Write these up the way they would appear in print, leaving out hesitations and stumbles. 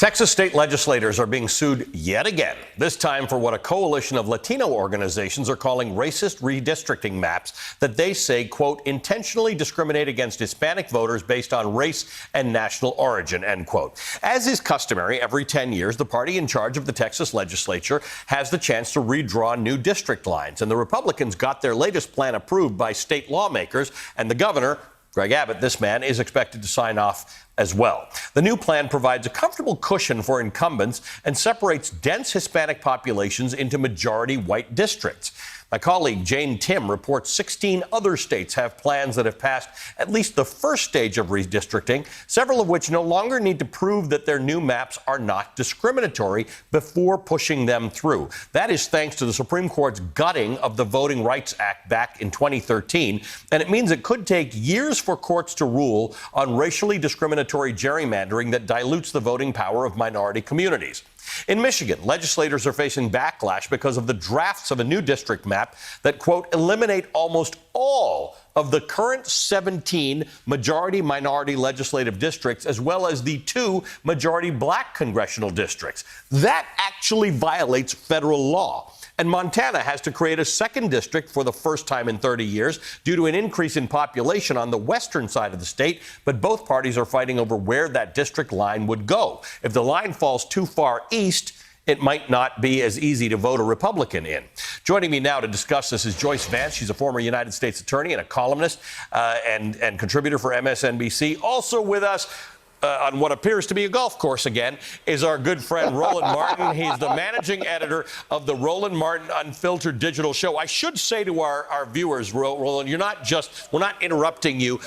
Texas state legislators are being sued yet again, this time for what a coalition of Latino organizations are calling racist redistricting maps that they say, quote, intentionally discriminate against Hispanic voters based on race and national origin, end quote. As is customary, every 10 years, the party in charge of the Texas legislature has the chance to redraw new district lines. And the Republicans got their latest plan approved by state lawmakers, and the governor, Greg Abbott, this man, is expected to sign off as well. The new plan provides a comfortable cushion for incumbents and separates dense Hispanic populations into majority white districts. My colleague Jane Tim reports 16 other states have plans that have passed at least the first stage of redistricting, several of which no longer need to prove that their new maps are not discriminatory before pushing them through. That is thanks to the Supreme Court's gutting of the Voting Rights Act back in 2013, and it means it could take years for courts to rule on racially discriminatory gerrymandering that dilutes the voting power of minority communities. In Michigan, legislators are facing backlash because of the drafts of a new district map that, quote, eliminate almost all of the current 17 majority-minority legislative districts, as well as the 2 majority-black congressional districts. That actually violates federal law. And Montana has to create a second district for the first time in 30 years due to an increase in population on the western side of the state. But both parties are fighting over where that district line would go. If the line falls too far east, it might not be as easy to vote a Republican in. Joining me now to discuss this is Joyce Vance. She's a former United States attorney and a columnist and contributor for MSNBC. Also with us, on what appears to be a golf course again, is our good friend Roland Martin. He's the managing editor of the Roland Martin Unfiltered digital show. I should say to our viewers, Roland, we're not interrupting you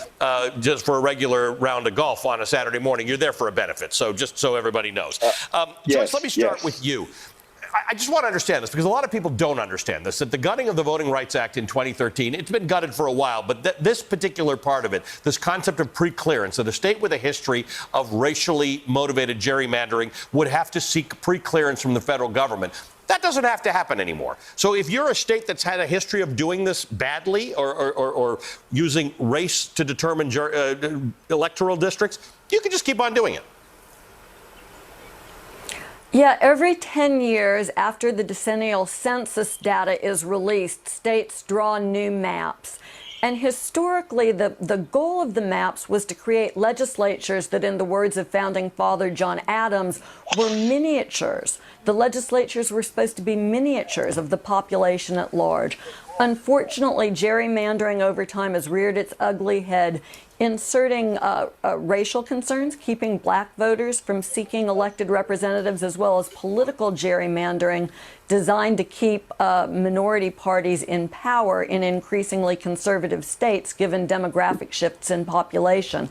just for a regular round of golf on a Saturday morning. You're there for a benefit, so just so everybody knows. Joyce, let me start with you. I just want to understand this because a lot of people don't understand this, that the gutting of the Voting Rights Act in 2013, it's been gutted for a while, but this particular part of it, this concept of preclearance, that a state with a history of racially motivated gerrymandering would have to seek preclearance from the federal government. That doesn't have to happen anymore. So if you're a state that's had a history of doing this badly or using race to determine electoral districts, you can just keep on doing it. Yeah, every 10 years after the decennial census data is released, states draw new maps. And historically, the goal of the maps was to create legislatures that, in the words of founding father John Adams, were miniatures. The legislatures were supposed to be miniatures of the population at large. Unfortunately, gerrymandering over time has reared its ugly head, inserting racial concerns, keeping black voters from seeking elected representatives, as well as political gerrymandering designed to keep minority parties in power in increasingly conservative states, given demographic shifts in population.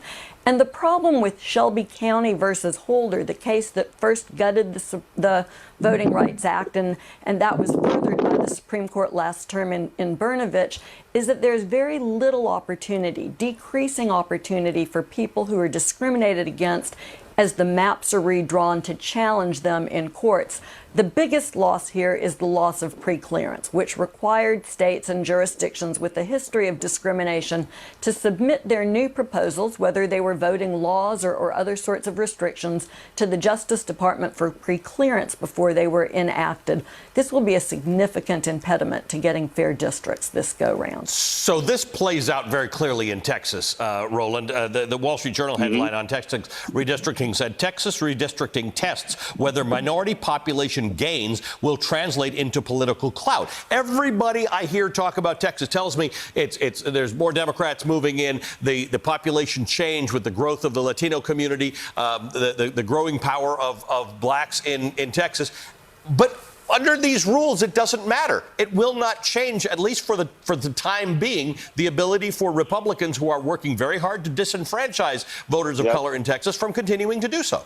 And the problem with Shelby County versus Holder, the case that first gutted the Voting Rights Act, and that was furthered by the Supreme Court last term in Brnovich, is that there's very little opportunity, decreasing opportunity for people who are discriminated against as the maps are redrawn to challenge them in courts. The biggest loss here is the loss of preclearance, which required states and jurisdictions with a history of discrimination to submit their new proposals, whether they were voting laws or other sorts of restrictions, to the Justice Department for preclearance before they were enacted. This will be a significant impediment to getting fair districts this go-round. So this plays out very clearly in Texas, Roland. The Wall Street Journal headline on Texas redistricting said, Texas redistricting tests whether minority population gains will translate into political clout. Everybody I hear talk about Texas tells me there's more Democrats moving in, the population change with the growth of the Latino community, the growing power of blacks in Texas. But under these rules, it doesn't matter. It will not change, at least for the time being, the ability for Republicans who are working very hard to disenfranchise voters of color in Texas from continuing to do so.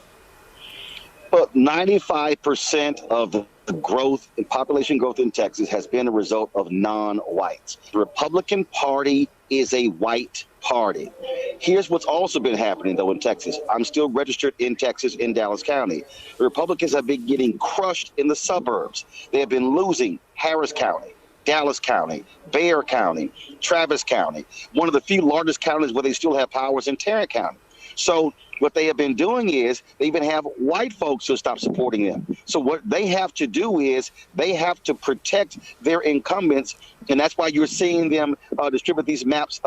But 95% of the growth in population growth in Texas has been a result of non-whites. The Republican Party is a white party. Here's what's also been happening, though, in Texas. I'm still registered in Texas in Dallas County. The Republicans have been getting crushed in the suburbs. They have been losing Harris County, Dallas County, Bexar County, Travis County. One of the few largest counties where they still have powers in Tarrant County. So what they have been doing is they even have white folks who stop supporting them. So what they have to do is they have to protect their incumbents, and that's why you're seeing them distribute these maps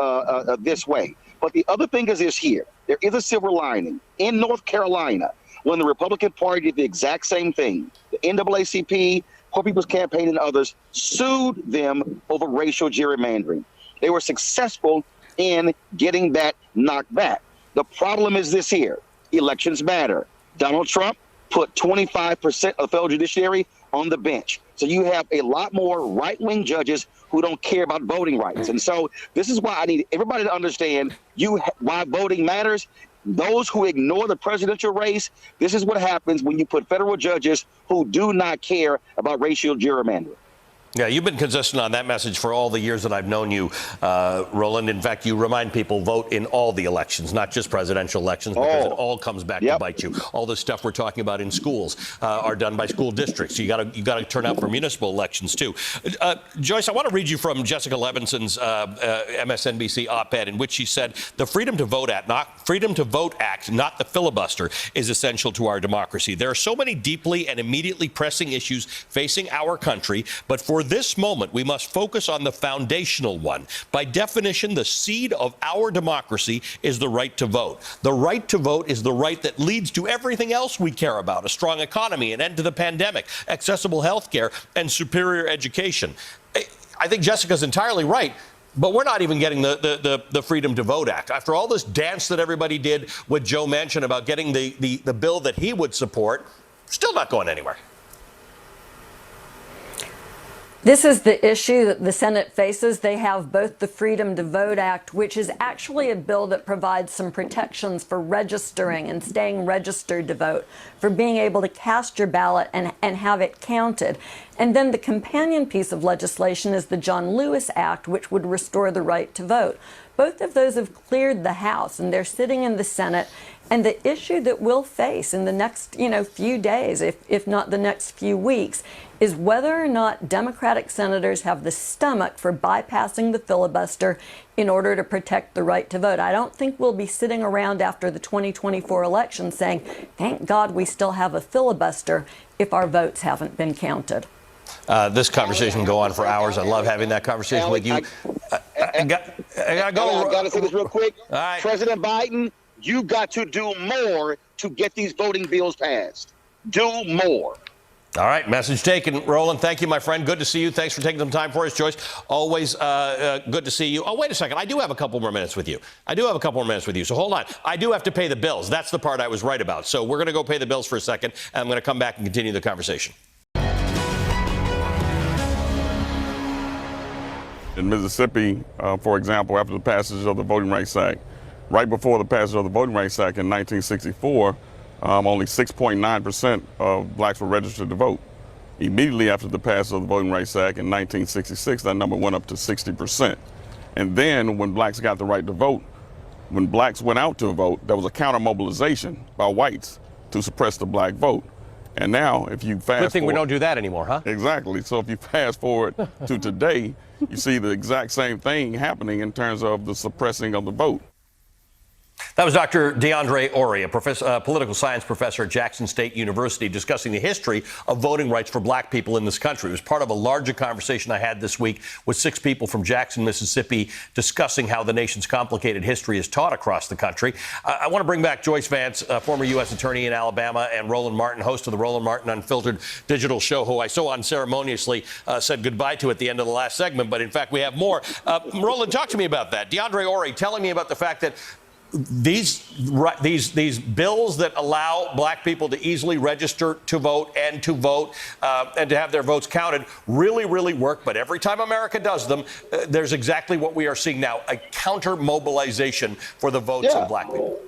this way. But the other thing is this here. There is a silver lining. In North Carolina, when the Republican Party did the exact same thing, the NAACP, Poor People's Campaign, and others sued them over racial gerrymandering. They were successful in getting that knocked back. The problem is this here. Elections matter. Donald Trump put 25% of the federal judiciary on the bench. So you have a lot more right-wing judges who don't care about voting rights. And so this is why I need everybody to understand why voting matters. Those who ignore the presidential race, this is what happens when you put federal judges who do not care about racial gerrymandering. Yeah, you've been consistent on that message for all the years that I've known you, Roland. In fact, you remind people vote in all the elections, not just presidential elections, because it all comes back to bite you. All the stuff we're talking about in schools are done by school districts. You got to turn out for municipal elections too. Joyce, I want to read you from Jessica Levinson's MSNBC op-ed, in which she said, "The Freedom to Vote Act, not the filibuster, is essential to our democracy. There are so many deeply and immediately pressing issues facing our country, but for this moment, we must focus on the foundational one. By definition, the seed of our democracy is the right to vote. The right to vote is the right that leads to everything else we care about: a strong economy, an end to the pandemic, accessible health care, and superior education." I think Jessica's entirely right. But we're not even getting the Freedom to Vote Act. After all this dance that everybody did with Joe Manchin about getting the bill that he would support, still not going anywhere. This is the issue that the Senate faces. They have both the Freedom to Vote Act, which is actually a bill that provides some protections for registering and staying registered to vote, for being able to cast your ballot and have it counted. And then the companion piece of legislation is the John Lewis Act, which would restore the right to vote. Both of those have cleared the House, and they're sitting in the Senate. And the issue that we'll face in the next, few days, if not the next few weeks, is whether or not Democratic senators have the stomach for bypassing the filibuster in order to protect the right to vote. I don't think we'll be sitting around after the 2024 election saying, thank God we still have a filibuster, if our votes haven't been counted. This conversation can go on for hours. I love having that conversation with you. I got to say this real quick. All right. President Biden, you got to do more to get these voting bills passed. Do more. All right, message taken. Roland, thank you, my friend. Good to see you. Thanks for taking some time for us, Joyce. Always good to see you. Oh, wait a second. I do have a couple more minutes with you. So hold on. I do have to pay the bills. That's the part I was right about. So we're going to go pay the bills for a second, and I'm going to come back and continue the conversation. In Mississippi, for example, after the passage of the Voting Rights Act, right before the passage of the Voting Rights Act in 1964, only 6.9% of blacks were registered to vote. Immediately after the passage of the Voting Rights Act in 1966, that number went up to 60%. And then when blacks got the right to vote, when blacks went out to vote, there was a counter-mobilization by whites to suppress the black vote. And now, if you fast forward... Good thing we don't do that anymore, huh? Exactly. So if you fast forward to today, you see the exact same thing happening in terms of the suppressing of the vote. That was Dr. DeAndre Ori, a political science professor at Jackson State University, discussing the history of voting rights for black people in this country. It was part of a larger conversation I had this week with 6 people from Jackson, Mississippi, discussing how the nation's complicated history is taught across the country. I want to bring back Joyce Vance, former U.S. attorney in Alabama, and Roland Martin, host of the Roland Martin Unfiltered digital show, who I so unceremoniously said goodbye to at the end of the last segment. But in fact, we have more. Roland, talk to me about that. DeAndre Ori telling me about the fact that these bills that allow black people to easily register to vote and to have their votes counted really work. But every time America does them, there's exactly what we are seeing now, a counter mobilization for the votes of black people.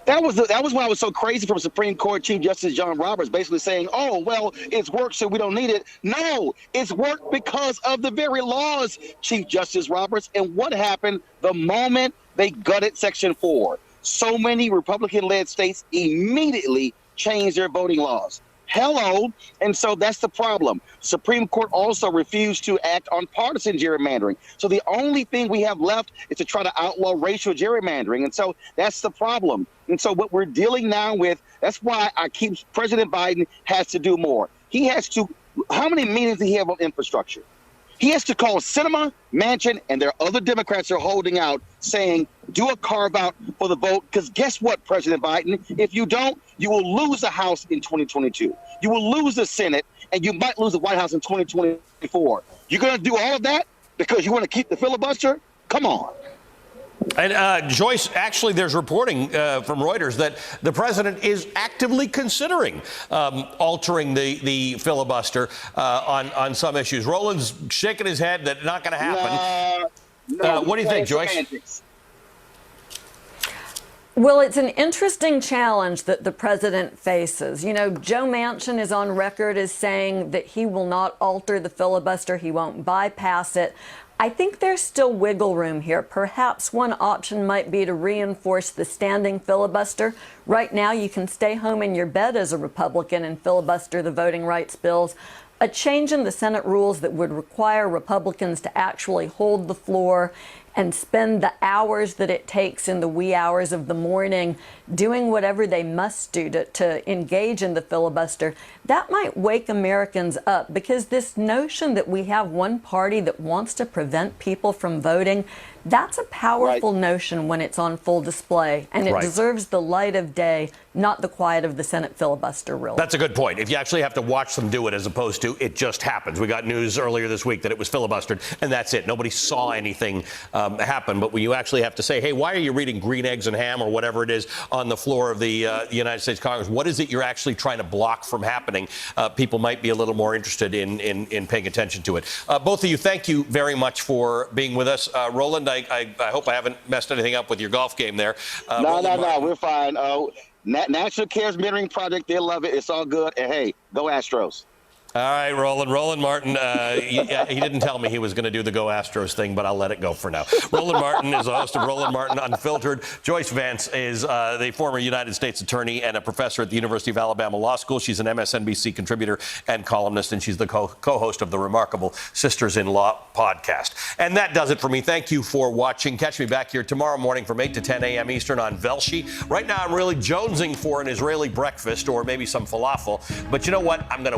That was why I was so crazy from Supreme Court Chief Justice John Roberts basically saying, oh, well, it's worked, so we don't need it. No, it's worked because of the very laws, Chief Justice Roberts. And what happened the moment they gutted Section 4? So many Republican-led states immediately changed their voting laws. Hello. And so that's the problem. Supreme Court also refused to act on partisan gerrymandering. So the only thing we have left is to try to outlaw racial gerrymandering. And so that's the problem. And so what we're dealing now with, that's why President Biden has to do more. He has to, how many meetings did he have on infrastructure? He has to call Sinema, Manchin, and there are other Democrats are holding out saying, do a carve out for the vote. Because guess what, President Biden? If you don't, you will lose the House in 2022. You will lose the Senate, and you might lose the White House in 2024. You're going to do all of that because you want to keep the filibuster? Come on. And Joyce, actually, there's reporting from Reuters that the president is actively considering altering the filibuster on some issues. Roland's shaking his head that not going to happen. No, what do you think, Joyce? Semantics. Well, it's an interesting challenge that the president faces. You know, Joe Manchin is on record as saying that he will not alter the filibuster. He won't bypass it. I think there's still wiggle room here. Perhaps one option might be to reinforce the standing filibuster. Right now, you can stay home in your bed as a Republican and filibuster the voting rights bills. A change in the Senate rules that would require Republicans to actually hold the floor and spend the hours that it takes in the wee hours of the morning doing whatever they must do to engage in the filibuster, that might wake Americans up, because this notion that we have one party that wants to prevent people from voting, that's a powerful notion when it's on full display, and it deserves the light of day, not the quiet of the Senate filibuster, really. That's a good point. If you actually have to watch them do it as opposed to it just happens. We got news earlier this week that it was filibustered, and that's it. Nobody saw anything happen. But when you actually have to say, hey, why are you reading green eggs and ham or whatever it is on the floor of the United States Congress? What is it you're actually trying to block from happening? People might be a little more interested in paying attention to it. Both of you, thank you very much for being with us. Roland, I hope I haven't messed anything up with your golf game there. No, we're fine. National Cares Mentoring Project, they love it. It's all good. And hey, go Astros. All right, Roland Martin, he didn't tell me he was going to do the Go Astros thing, but I'll let it go for now. Roland Martin is the host of Roland Martin Unfiltered. Joyce Vance is the former United States attorney and a professor at the University of Alabama Law School. She's an MSNBC contributor and columnist, and she's the co-host of the remarkable Sisters-in-Law podcast. And that does it for me. Thank you for watching. Catch me back here tomorrow morning from 8 to 10 a.m. Eastern on Velshi. Right now, I'm really jonesing for an Israeli breakfast or maybe some falafel. But you know what? I'm going to